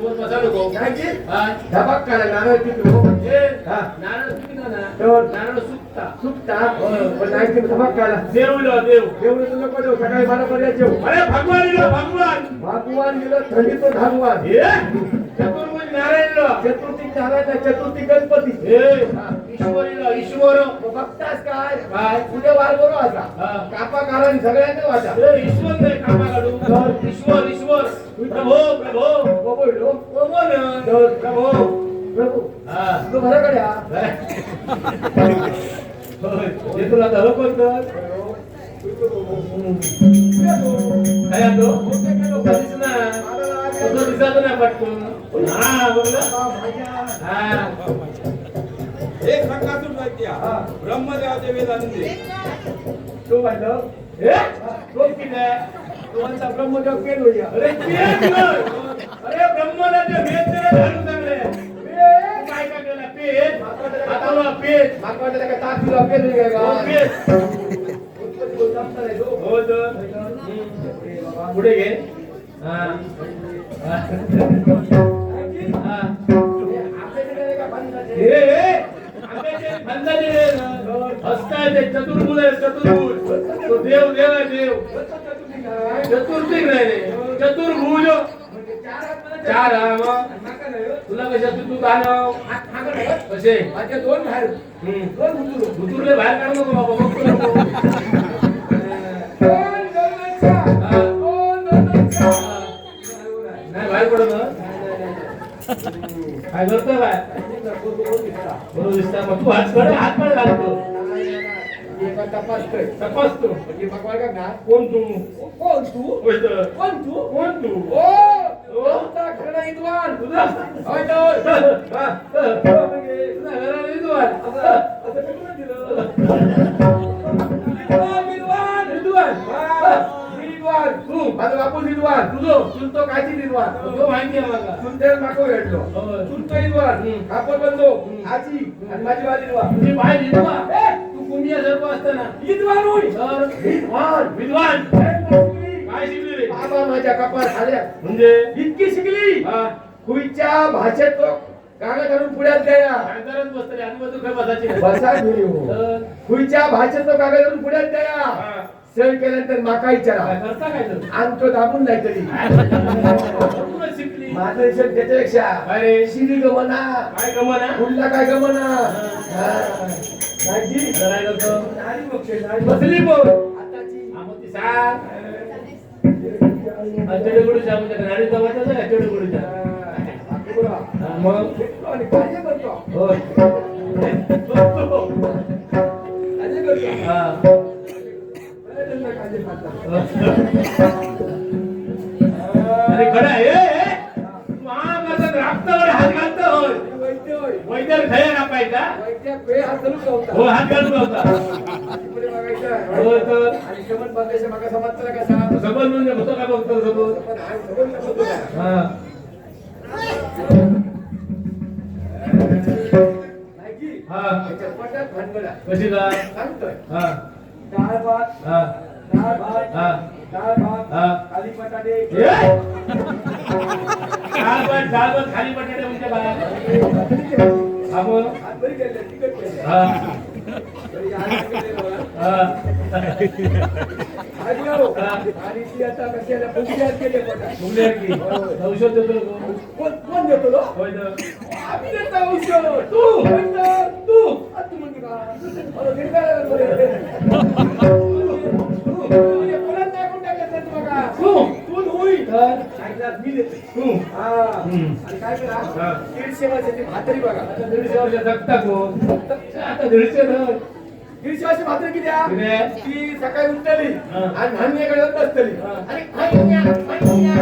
वर बसा नको. काय की हा. धबाक करा नारळ पिकलो ए, हा. नारळ सुकला ना. तर नारळ सुकता. सुटता पण नाही की धबाक करा देव इलो, देव. एवढं तुला कडे सकाळी मला पर्यंत जेव अरे भगवान इलो, भगवान. भगवान गेलं थंडी तो धागवान ए, चतुर्भुज नारायण इलो. चतुर्थी नारायण चतुर्थी गणपती ए, ईश्वर इलो, ईश्वर. बघतास काय काय? उद्या वार बरो आता हा. कापा कारण सगळ्यांना वाटा ए, ईश्वर नाही कामा काढू. ईश्वर, ईश्वर. प्रभो, प्रभो. बोलो प्रभो ना. प्रभो. प्रभू हा. तू घराकडे हा होय. हे तुला धरो कोणतं? काय आहे तो? कसा दिसणार? कसं दिसत नाही पटकन. हा, बघलं? हा. एक संघातून वैद्या ब्रह्मदेवाचे वेदांते तू म्हणलं ए, तो किती आहे? तू म्हणता ब्रह्मदेव केलं होया अरे पेट नाही. अरे ब्रह्मदेवाचे वेद त्याला घालून चांगले. तू काय काय केलं? पेट. आता बघ, पेट. माका वाटलं का ताक तुला केलं काय हो, का पेट. हो तर. पुढे घे. हा. हा. हा. हे, हे. आंब्याचे फंदाचे रे. हसताय ते चतुर्भुज आहे, चतुर्भुज. तो देव, देव आहे, देव. चतुर्थिक नाही रे. चतुर्भुज. चार हा मग. तुला कशा तू गाणं कसे माझे दोन बाहेर दोन उतरू उतरले बाहेर काढू नको बाबा, बघतो नको. नाही बाहेर पडत ना. काय करतो काय बरोबर दिसता. मग तू हात पाड घालतो. तपासतोय तपासतो. भगवान का ना कोण तू? कोण तू होय तर. कोण तू कोण तू? ओ तुमचा खरा विद्वान तुझा होय तर तुझा घराला विद्वान. असं कुठं दिलं विद्वान विद्वान. विद्वान तू माझा बापू विद्वान तुझं तुमचं काची विद्वान तो माहिती आहे मला. तुमच्या मागो भेटलो होय. तुमचं विद्वान आपण बनलो आजी आणि माझी वाली विद्वान तुझी बाय विद्वान. तू कुंडिया सर्व असताना विद्वान होय तर विद्वान विद्वान शिकली काय शिकली रे? बाबा माझ्या कपाळ खाल्या म्हणजे इतकी शिकली हा खुईच्या भाषेत तो कागद धरून पुण्यात गेला कागदारात बसतले आणि मग तू काय बसायची नाही. बसा घेऊ तर खुईच्या भाषेत तो कागद धरून पुण्यात गेला हा. सही केल्यानंतर माका काय विचारा करता काय तर? आणि तो दाबून नाही तरी कुठं शिकली? माझं विषय त्याच्यापेक्षा अरे शिरी गमना काय गमना? फुलला काय गमना काय करतो? बसली बोल आताची हा, मग ती सांग. चेडगुडूच्या म्हणजे गाडी जवळचा आहे चेडगुडूच्या. हा, मग आणि काय करतो होय. हा. अरे खरं आहे, तू आकाशात राफ्तावर हात घालतो होय. वैद्य खया कापायचा. हो, हात घालून होता. हो तर आणि समज बघायचं माका समजतं कसा सबल म्हणजे होतं काय बघतो सबल. पण हा समज नसतो का? हा. नाही की? हा. त्याच्या पोटात भानगडा. कशी का? सांगतोय. हा. डाळ भात, हा. डाळ भात, हा. डाळ भात, हा. खाली बटाटे. ए! डाळ भात खाली बटाटे म्हणजे काय? हा बोल. हात बरी केले, तिखट केले. हा. बरी आज केलेलं बघा. हा. आज जाऊ. आणि ती आता कशी आहे ना, फुगड्यात गेले पोटात. फुगले आहे की? औषध देतो ना कोण? कोण देतो लो? होय तर. आम्ही देतो औषध. तू. होय तर. तू. आ, तू म्हणते का? अरे, गिरगाळा बरे. म्हणजे कोणाला नाही कोण टाकलं तर तू बघा. तू होई. तर सांगितलं, मी देते. तू. हा. आणि काय करा? हा. 150 वर्षाची म्हातारी बघा. आता 150 वर्ष जगता कोण? आता 150 धर. 150 वर्षाची म्हातारी किती आहे? किती आहे? ती सकाळी उठली हा. आणि धान्याकडे जात बसतली. हा. आणि खैन्या, खैन्या,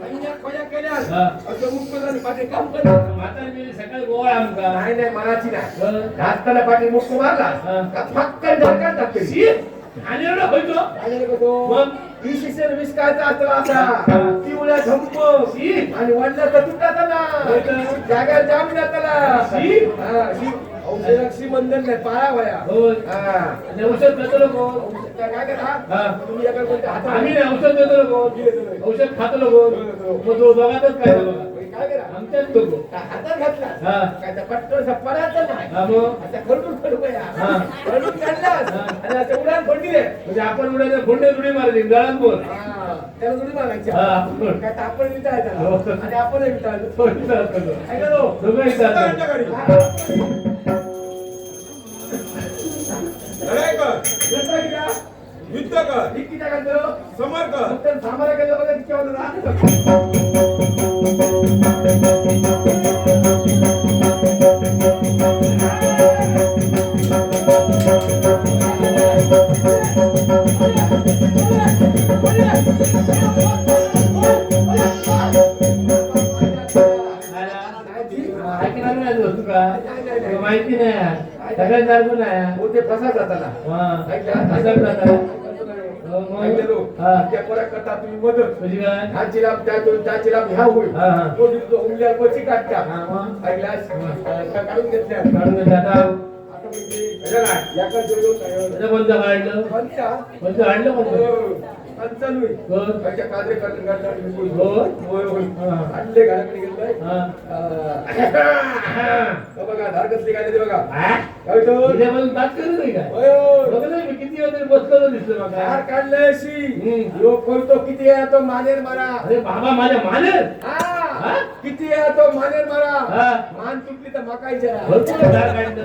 खैन्या खोल्या केल्या. हा. असं मुक्त झालं, पाठी काम करत. म्हातारी गेली सकाळी गोळा आमका. नाही नाही मनाची नाही हा. घासताना पाठी मुक्त मारला हा. का फक्कन धडका टाकते. शी. आणि एवढं होतो. काय झालं का तो? मग? ही शिक्षण विस्कायचा असला असा हा. पिवळ्या झंप शी. आणि वडला तर तुटला त्याला होय तर. जागा जाम त्याला शी. हा, शी. औषधाक्षी बंधन नाही पाळा वया हो हा आणि औषध देतो नको काय करा हा. तुम्ही एका कोणत्या आम्ही हातात नाही औषध देतो नको औषध खातो नको मग तो बघातच काय ते बघा काय करा आमच्याच नको हातात घातला हा. काय त्या पटकन पडायचं नाही हा मग आता खरडून खरडू या हा. खरडून काढलास हा. आणि आता उडान पडली रे म्हणजे आपण उड्या गुंडे उडी मारली गळात बोल हा, त्याला उडी मारायची हा, आपण. काय तर आपण विचारायचं हो. आणि आपण विचारायचं दोघं विचारतो. ऐका नो. दोघं विचारतो. लढाई कर घेतलं की का? युद्ध कर ही किती टाकायचं? समर कर मग तर सामारा केलं बघा किती होतं ना? ऐकणार नाही तू का? तुला माहिती नाही सगळ्यात जागू नाही हो, ते फसा जाताना हा. ऐकलं? असं जाता. हो, मग. ऐकलं लो? हा. त्या पोरा करता तुम्ही मदत म्हणजे काय ह्याची लाभ त्या दोन त्याची लाभ ह्या होईल हा, हा. तो दिवस उमल्या मच्छी काढता हा, मग. ऐकलास का काढून घेतल्या काढून घेतलं आता. आता म्हणजे ह्याला काय? याका जोडून काय? त्याचं कोणतं काढलं कोणत्या? कोणतं काढलं कोणतं हो, पंचाण्णव. हो. त्याच्या काजरे काढून काढला आणि विकून. हो. होय, होय. हा. आणले घराकडे गेलोय. हा. तो बघा धार कसली काय ते बघा हा? काय तो? हिच्यापासून दात करत नाही काय होय, होय. बघ ना, मी किती वेळ तरी बसलेलो दिसलं धार मला काढलंय अशी हम्म. योग करतो किती आहे तो मानेर मारा अरे बाबा माझ्या मानत हा. किती आहे तो मानेर मारा हा. मान तुटली तर मकायच्या भरपूर दार काढलं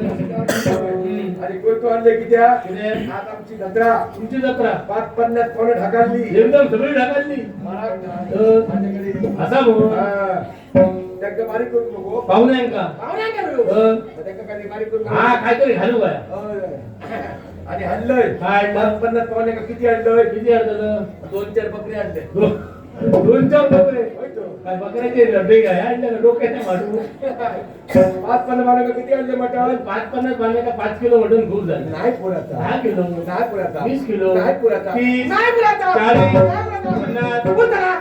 आणि कोणतो आणले किती आहे? किती? आज आमची जत्रा तुमची जत्रा 5-50 कोण ढाकाळली एकदम सगळी ढाकाळली माझ्याकडे असा भाऊ त्याचं बारीक करून नको पाहुणे का पाहुण्या का मिळू? हं. मग त्याचं काही बारीक करून हा काहीतरी घालू काय होय. आणि आणलंय काय आणलं? 50 पाहुणे का किती आणलंय किती अडचण 2-4 बकरी आणले दोन चार बकरे होय तो. काय बकऱ्याचे डबे काय आणलं डोक्याने मारू 5-50 पाहुणे का किती आणले मटण 5-50 बांधले का 5 किलो मटण खूप झालं नाही पुराचा 10 किलो नाही पुराचा 20 किलो नाही पुराचा 30 नाही पुराचा 40 नाही पुराचा. 50 पुतळा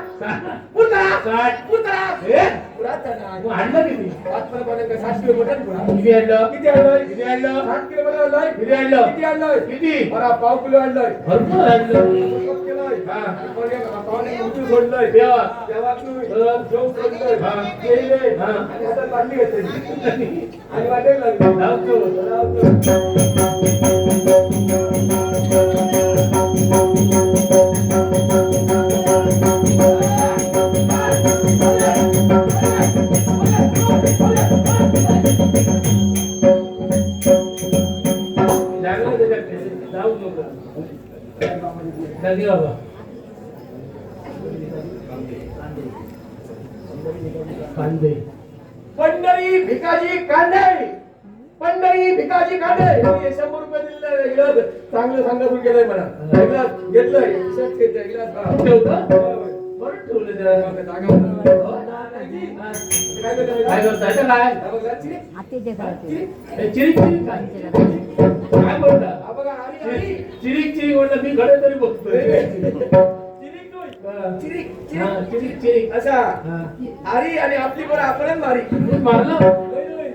पुतळा 60 पुतळा ए पुराचा नाही मग आणलं किती 5-50 पाहुणे का 60 किलो मटण पुरा किती आणलं किती आणलंय किती आणलं 60 किलो मटण आणलंय किती आणलं किती आणलंय किती बरा पाव किलो आणलंय भरपूर आणलं कप केलंय. हा. पाहुणे उंची सोडलंय देवा तेव्हा तू हं. जेवण सोडलंय हा. केले हा. आणि आता चालली घेतली आणि वाटेल लागली लावतो. लावतो. लागलं त्याच्यात जाऊ नको नदी बाबा कांदे पंढरी भिकाजी कांदे पंढरी भिकाजी कांदे हे 100 रुपये दिले इलाज चांगलं सांगून गेलंय मला इलाज घेतलंय इलाज घेतलंय इलाज हा. ठेवतं होय. बरं ठेवलं जरा. जागा होती. काय करतोय? काय करताय काय हा बघा, चिरी. आते करायचे हे चिरीक चिरीक काय बोलता हा बघा, आली, आली. चिरीक चिरीक म्हणलं मी घडे तरी बघतोय चिरीक नोय. हा. चिरीक, हा, चिरीक. चिरीक चिरीक असा हा. आरी आणि आपली बरं आपणच मारी तू मारलं नोय, नोय.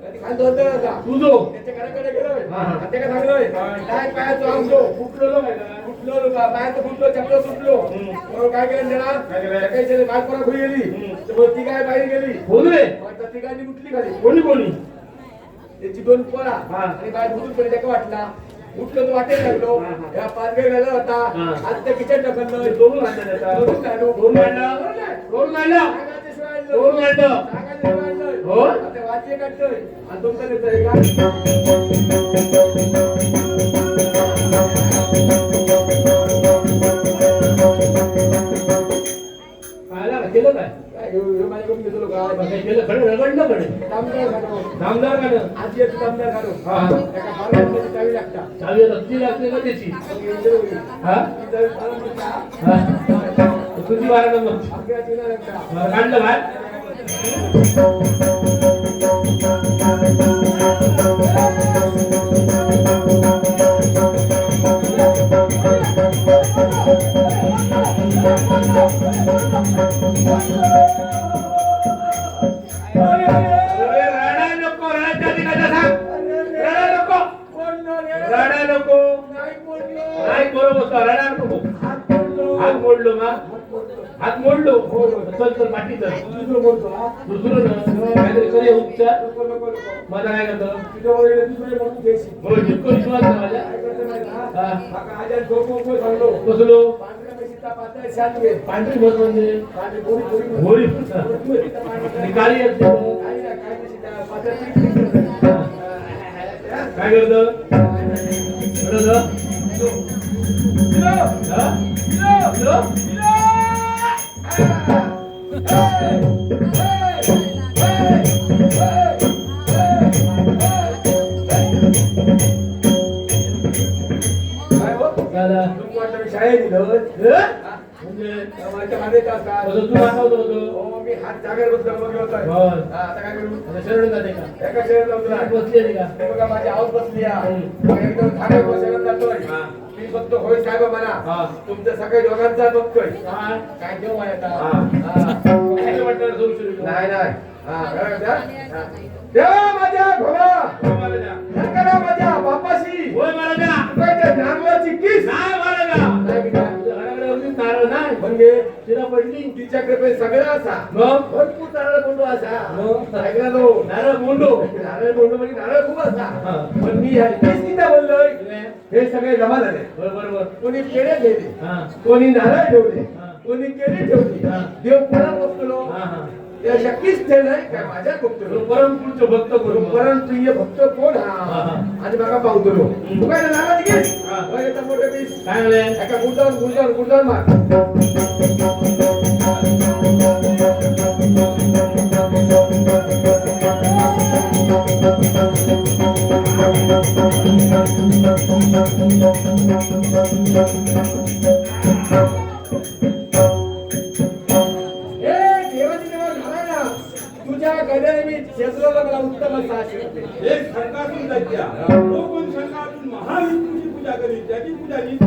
कधी खांदो होतं का? तू जो त्याच्या घराकडे गेलोय हा, हा. आता काय सांगलोय काय पायाचं आमलो फुटलेलो काय का? फुटलो पायाचं फुटलो चपलो सुटलो मग काय केलं त्याला काय केलं? सकाळी बायकोला घरी गेली तर मग ती काय बाहेर गेली बोल रे मग त्या तिघांनी उठली खाली कोणी कोणी त्याची 2 पोरा हा. आणि बाहेर उठून पडे त्याला वाटला उठलो तो वाटेल लागलो हा, हा. या 5 वेळ गेला होता हा. आज त्या किचन ढकललो दोन आणलं त्याचा दोन आणलो. दोन आणलं दोन आणलं सांगायचं शिवाय आणलं. दोन आणलं सांगायचं शिवाय आणलं. हो? आता वाद्य काढतोय आणि तुमचं नेतोय का पाहायला का? केलं काय काय हे माझ्याकडून घेतो काय काय केलं खरं रगडलं खरं दामदार घालू नामदार का ना आजी येतो दामदार घालू हा, हा. एका बारामध्ये चावी लागता चावी रक्ती लागते का त्याची मग इंटर होईल. हा ती चावी बारा लागता. हा तुझी बारा नंबर आपल्या जीवनात लागता. काढलं बाहेर अरे, अरे, अरे, रडाय नको रडायच्या आधी काय ते सांग हात मोडलो चल चल पाठी चल दुसरं बोलतो हा दुसरं ना काहीतरी करूया उपचार नको नको नको मला काय करतो तुझ्यावर दुसरे म्हणून घ्यायची हो जितको विश्वास आहे माझ्या काय करतो माहिती आहे हा. का? काका आजान झोप सांगलो बसलो पांढऱ्या म्हशीचा पातळ शाल घे पांढरी भर म्हणजे पांढरी गोरी गोरी गोरी म्हशीचा पांढरा आणि काळी असते काही नाही काय म्हशीचा पातळ पीठ करतो. काय करतं करतं? हा? काय हो? दादा तुमचं वाटलं मी शाळेत दिलं हे? म्हणजे माझ्या मागे तास का कसं तू दाखवतो होतो हो मी हात जागेवर बसलो मग होतोय बरं. आता काय करू आता शरण जाते का एका शहरात लावतो तू बसली आहे का हे बघा माझी आवाज बसली आहे. हम्म. मग एकदम थांबे शहरात जातोय हा. मी बघतो होय साहेब हा. म्हणा तुमचं सगळे दोघांचा बघतोय काय काय घेऊ आहे आता हा. हा. काय वाटणार जाऊ शकतो नाही नाही हा काय म्हणता? हा. देवा माझ्या घोडा होय महाराजा शंकरा माझ्या बापाशी होय महाराजा तुझ्या नांगराची किस नाही महाराजा नाही बेटा. तुझ्या घराकडे होती नारळ नाही म्हणजे शिरा पडली तिच्या कृपेत सगळं असा मग भरपूर नारळ बोंडो असा मग? ऐकला तो नारळ बोंडो नारळ बोंडो म्हणजे नारळ खूप असा हा. पण मी ह्या किस किती बोललोय हे सगळे जमा झाले बरोबर कोणी केळे ठेवले हा कोणी नारळ ठेवले हा. कोणी केळी ठेवली हा. देव कोणाला बघतो हा हा त्या शक्तीच ठेवलंय काय माझ्या बघतो परमपूरचं भक्त करू परंतु भक्त कोण हा, हा हा. आणि बघा पाहतो तू काय नारळ घे हा. मोठं पीस काय म्हणले एका गुडजाऊन मार ए देवाची देवा झाला ना तुझ्या गद्याने मी शेजराला मला उत्तम असा आशीर्वाद दे. एक शंकातून जायच्या तो पण शंकातून महाविष्णूची पूजा करीत त्याची पूजा नीट